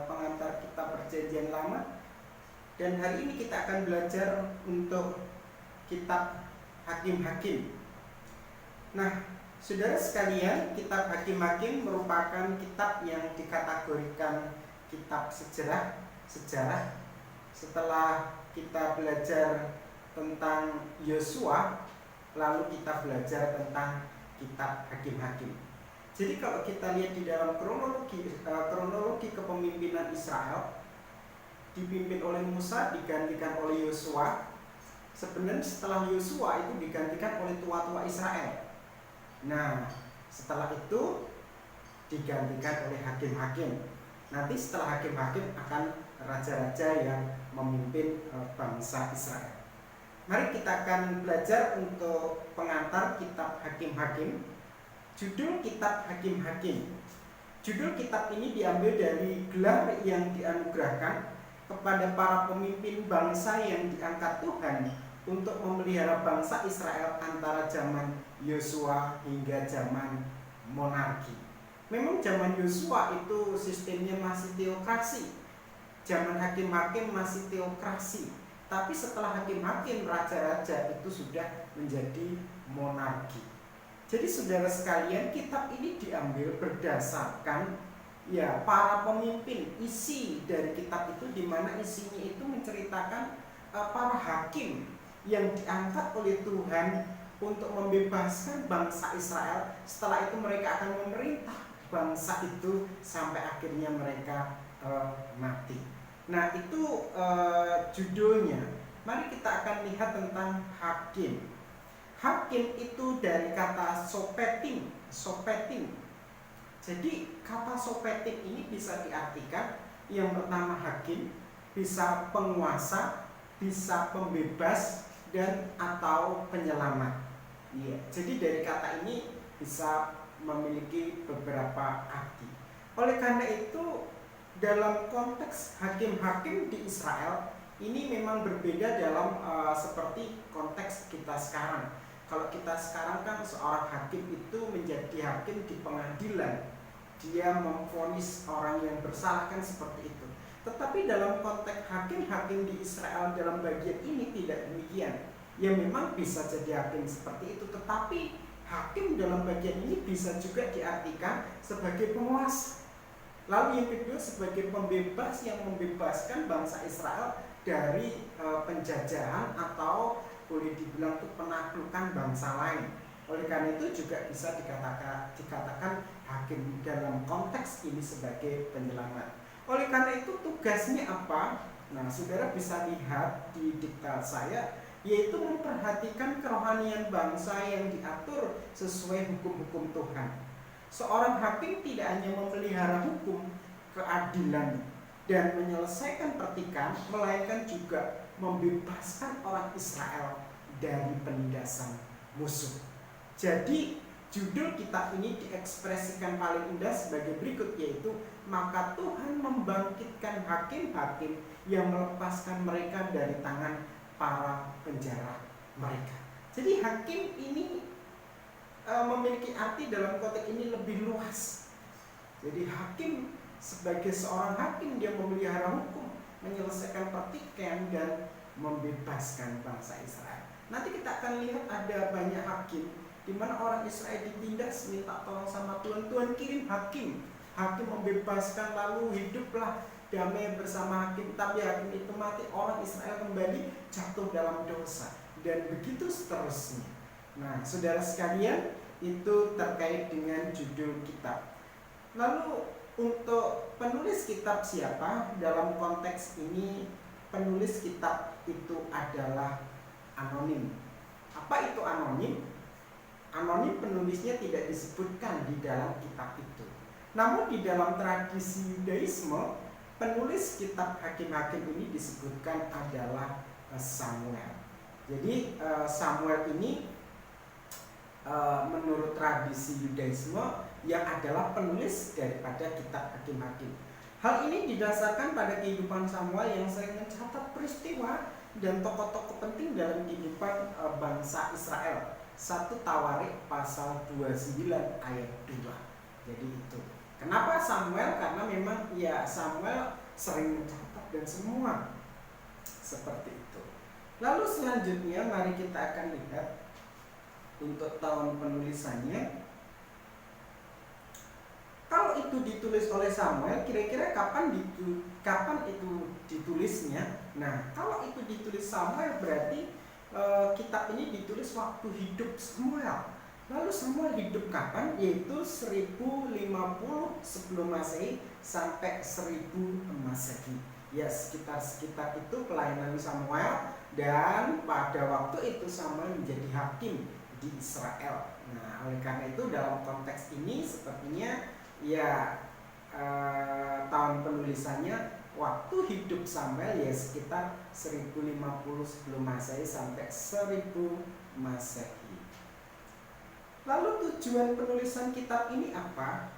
pengantar kitab Perjanjian Lama. Dan hari ini kita akan belajar untuk kitab Hakim-Hakim. Nah, saudara sekalian, kitab Hakim-Hakim merupakan kitab yang dikategorikan kitab sejarah. Setelah kita belajar tentang Yosua, lalu kita belajar tentang kitab Hakim-Hakim. Jadi kalau kita lihat di dalam kronologi kepemimpinan Israel, dipimpin oleh Musa, digantikan oleh Yosua. Sebenarnya setelah Yosua itu digantikan oleh tua-tua Israel. Nah, setelah itu digantikan oleh hakim-hakim. Nanti setelah hakim-hakim akan raja-raja yang memimpin bangsa Israel. Mari kita akan belajar untuk pengantar kitab Hakim-Hakim. Judul kitab Hakim-Hakim. Judul kitab ini diambil dari gelar yang dianugerahkan kepada para pemimpin bangsa yang diangkat Tuhan untuk memelihara bangsa Israel antara zaman Yosua hingga zaman monarki. Memang zaman Yosua itu sistemnya masih teokrasi, zaman hakim-hakim masih teokrasi. Tapi setelah hakim-hakim, raja-raja itu sudah menjadi monarki. Jadi saudara sekalian, kitab ini diambil berdasarkan para pemimpin. Isi dari kitab itu di mana isinya itu menceritakan para hakim yang diangkat oleh Tuhan untuk membebaskan bangsa Israel. Setelah itu mereka akan memerintah bangsa itu sampai akhirnya mereka mati. Nah, itu judulnya. Mari kita akan lihat tentang hakim. Hakim itu dari kata sopeting. Jadi kata sopeting ini bisa diartikan yang pertama hakim, bisa penguasa, bisa pembebas, dan atau penyelamat. Jadi dari kata ini bisa memiliki beberapa arti. Oleh karena itu, dalam konteks hakim-hakim di Israel ini memang berbeda dalam seperti konteks kita sekarang. Kalau kita sekarang kan seorang hakim itu menjadi hakim di pengadilan, dia memvonis orang yang bersalah, kan seperti itu. Tetapi dalam konteks hakim-hakim di Israel dalam bagian ini tidak demikian. Ya memang bisa jadi hakim seperti itu, tetapi hakim dalam bagian ini bisa juga diartikan sebagai penguasa. Lalu yang kedua sebagai pembebas yang membebaskan bangsa Israel dari penjajahan atau boleh dibilang itu penaklukan bangsa lain. Oleh karena itu juga bisa dikatakan hakim dalam konteks ini sebagai penyelamat. Oleh karena itu tugasnya apa? Nah, saudara bisa lihat di diktat saya, yaitu memperhatikan kerohanian bangsa yang diatur sesuai hukum-hukum Tuhan. Seorang hakim tidak hanya memelihara hukum, keadilan, dan menyelesaikan pertikaian, melainkan juga membebaskan orang Israel dari penindasan musuh. Jadi judul kitab ini diekspresikan paling indah sebagai berikut, yaitu maka Tuhan membangkitkan hakim-hakim yang melepaskan mereka dari tangan para penjara mereka. Jadi hakim ini memiliki arti dalam konteks ini lebih luas. Jadi hakim sebagai seorang hakim, dia memelihara hukum, menyelesaikan pertikaian, dan membebaskan bangsa Israel. Nanti kita akan lihat ada banyak hakim di mana orang Israel ditindas, minta tolong sama Tuhan, Tuhan kirim hakim membebaskan, lalu hiduplah damai bersama hakim. Tapi hakim itu mati, orang Israel kembali jatuh dalam dosa, dan begitu seterusnya. Nah, saudara sekalian, itu terkait dengan judul kitab. Lalu untuk penulis kitab siapa? Dalam konteks ini penulis kitab itu adalah anonim. Apa itu anonim? Anonim penulisnya tidak disebutkan di dalam kitab itu. Namun di dalam tradisi Yudaisme, penulis kitab Hakim-Hakim ini disebutkan adalah Samuel. Jadi Samuel ini menurut tradisi Yudaisme yang adalah penulis daripada kitab Hakim-Hakim. Hal ini didasarkan pada kehidupan Samuel yang sering mencatat peristiwa dan tokoh-tokoh penting dalam kehidupan bangsa Israel. 1 Tawarik pasal 29 ayat 2. Jadi itu. Kenapa Samuel? Karena memang ya Samuel sering mencatat dan semua seperti itu. Lalu selanjutnya mari kita akan lihat untuk tahun penulisannya. Kalau itu ditulis oleh Samuel, kira-kira kapan itu ditulisnya? Nah, kalau itu ditulis Samuel berarti kitab ini ditulis waktu hidup Samuel. Lalu Samuel hidup kapan? Yaitu 1050 sebelum Masehi sampai 1000 Masehi. Ya, sekitar itu pelayanan Samuel, dan pada waktu itu Samuel menjadi hakim di Israel. Nah, oleh karena itu dalam konteks ini sepertinya ya tahun penulisannya waktu hidup Samuel ya sekitar 1050 sebelum Masehi sampai 1000 Masehi. Lalu tujuan penulisan kitab ini apa?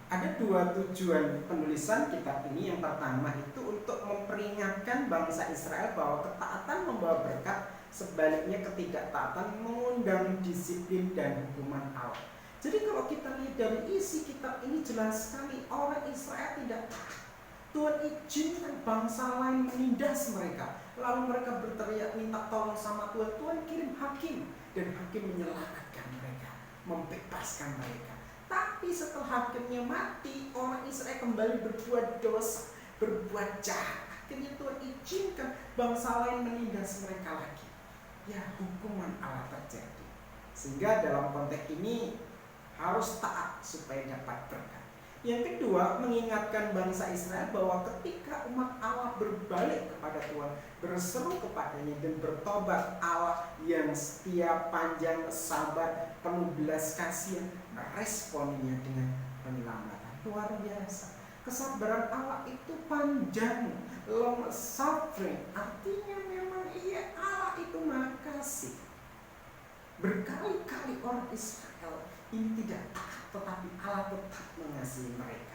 Ada dua tujuan penulisan kitab ini. Yang pertama itu untuk memperingatkan bangsa Israel bahwa ketaatan membawa berkat, sebaliknya ketidaktaatan mengundang disiplin dan hukuman Allah. Jadi kalau kita lihat dari isi kitab ini jelas sekali orang Israel tidak taat. Tuhan izinkan bangsa lain menindas mereka. Lalu mereka berteriak minta tolong sama Tuhan. Tuhan kirim hakim dan hakim menyelamatkan mereka, membebaskan mereka. Tapi setelah hakimnya mati, orang Israel kembali berbuat dosa, berbuat jahat. Akhirnya Tuhan izinkan bangsa lain menindas mereka lagi. Ya, hukuman Allah terjadi. Sehingga dalam konteks ini harus taat supaya dapat berkat. Yang kedua, mengingatkan bangsa Israel bahwa ketika umat Allah berbalik kepada Tuhan, berseru kepadanya dan bertobat, Allah yang setia, panjang sabar, penuh belas kasihan, meresponinya dengan penyelamatan. Luar biasa. Kesabaran Allah itu panjang, long suffering. Artinya memang Allah itu Maha Kasih. Berkali-kali orang Israel ini tidak taat, tetapi Allah tetap mengasihi mereka.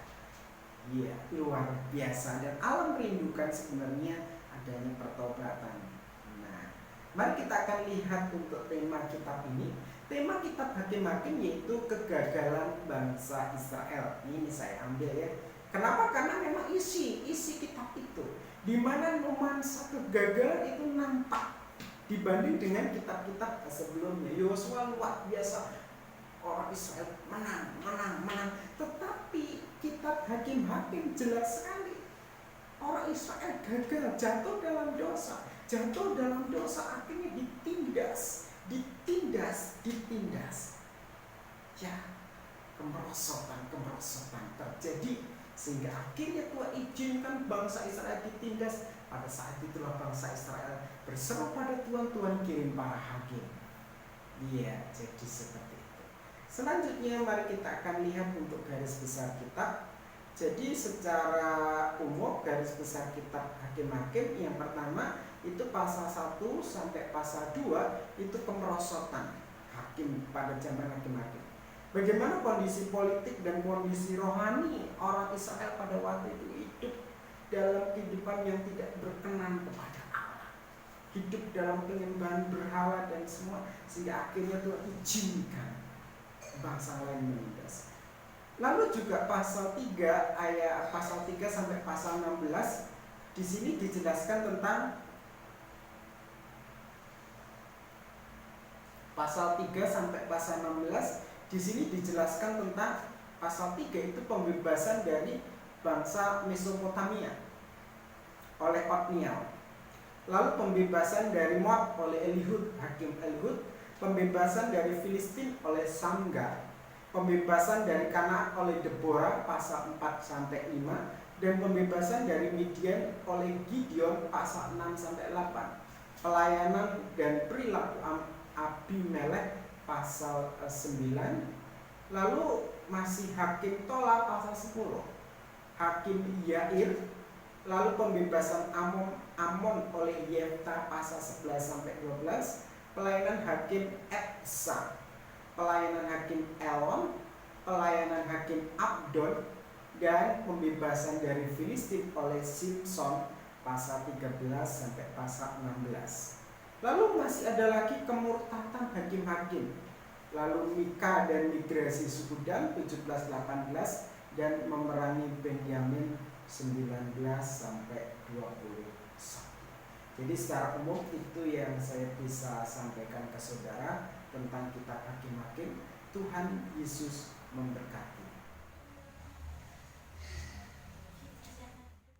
Iya, luar biasa. Dan Allah merindukan sebenarnya adanya pertobatan. Nah, mari kita akan lihat untuk tema kitab ini. Tema kitab Hakim-Hakim yaitu kegagalan bangsa Israel. Ini saya ambil ya. Kenapa? Karena memang isi kitab itu, di mana nuansa kegagalan itu nampak dibanding dengan kitab-kitab sebelumnya. Yosua luar biasa. Orang Israel menang. Tetapi kitab Hakim-Hakim jelas sekali orang Israel gagal, jatuh dalam dosa, akhirnya ditindas. Ya, kemerosotan terjadi, sehingga akhirnya Tuhan izinkan bangsa Israel ditindas. Pada saat itulah bangsa Israel berseru pada Tuhan kirim para hakim. Iya, jadi seperti itu. Selanjutnya mari kita akan lihat untuk garis besar kitab. Jadi secara umum garis besar kitab Hakim-Hakim yang pertama itu pasal 1 sampai pasal 2 itu kemerosotan hakim pada zaman Hakim-Hakim. Bagaimana kondisi politik dan kondisi rohani orang Israel pada waktu itu hidup dalam kehidupan yang tidak berkenan kepada Allah, hidup dalam penyembahan berhala dan semua, sehingga akhirnya Tuhan izinkan bangsa lain menindas. Lalu juga pasal 3 sampai pasal 16 di sini dijelaskan tentang pasal 3 sampai pasal 16 di sini dijelaskan tentang pasal 3 itu pembebasan dari bangsa Mesopotamia oleh Otniel. Lalu pembebasan dari Moab oleh Elihud, hakim Elihud, pembebasan dari Filistin oleh Samgar, pembebasan dari Kanaan oleh Deborah pasal 4 sampai 5, dan pembebasan dari Midian oleh Gideon pasal 6 sampai 8. Pelayanan dan perilaku Abimelek pasal 9. Lalu masih hakim Tola pasal 10, hakim Yair, lalu pembebasan Amon oleh Yefta pasal 11 sampai 12, pelayanan hakim Etsa, pelayanan hakim Elon, pelayanan hakim Abdon, dan pembebasan dari Filistin oleh Simpson pasal 13 sampai pasal 16. Lalu masih ada lagi kemurtatan hakim-hakim. Lalu Mika dan migrasi suku Dan 17-18, dan memerangi Benyamin 19 sampai 21. Jadi secara umum itu yang saya bisa sampaikan ke saudara tentang kitab Hakim-Hakim. Tuhan Yesus memberkati.